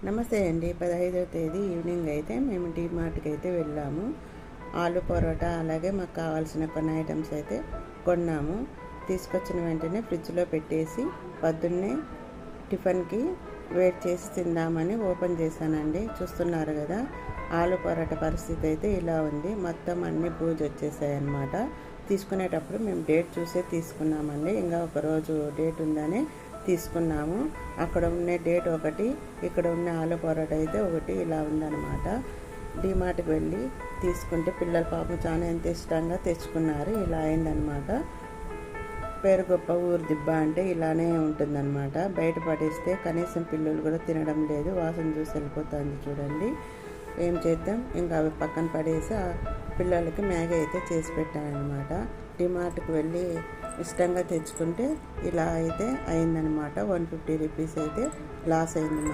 నమస్తే అండి. 15వ తేదీ ఈవినింగ్ అయితే మేము డీమార్ట్కి అయితే వెళ్ళాము. ఆలు పరోటా అలాగే మాకు కావాల్సిన కొన్ని ఐటమ్స్ అయితే కొన్నాము. తీసుకొచ్చిన వెంటనే ఫ్రిడ్జ్లో పెట్టేసి పొద్దున్నే టిఫిన్కి వేడి చేసి తిందామని ఓపెన్ చేశానండి. చూస్తున్నారు కదా, ఆలు పరోటా పరిస్థితి అయితే ఇలా ఉంది. మొత్తం అన్నీ బూజు వచ్చేసాయి అన్నమాట. తీసుకునేటప్పుడు మేము డేట్ చూసే తీసుకున్నామండి. ఇంకా ఒకరోజు డేట్ ఉందని తీసుకున్నాము. అక్కడ ఉన్న డేట్ ఒకటి, ఇక్కడ ఉన్న ఆలు పరోటా అయితే ఒకటి, ఇలా ఉందన్నమాట. డీమార్ట్కి వెళ్ళి తీసుకుంటే పిల్లల పాపం చాలా ఎంత ఇష్టంగా తెచ్చుకున్నారు. ఇలా అయిందనమాట. పేరు గొప్ప ఊరు దిబ్బ అంటే ఇలానే ఉంటుందన్నమాట. బయట పడేస్తే కనీసం పిల్లలు కూడా తినడం లేదు. వాసన చూసి వెళ్ళిపోతుంది చూడండి. ఏం చేద్దాం, ఇంకా అవి పక్కన పడేసి పిల్లలకి మ్యాగీ అయితే చేసి పెట్టానమాట. డిమార్ట్కి వెళ్ళి ఇష్టంగా తెచ్చుకుంటే ఇలా అయితే అయిందనమాట. 150 రూపీస్ అయితే లాస్ అయింది.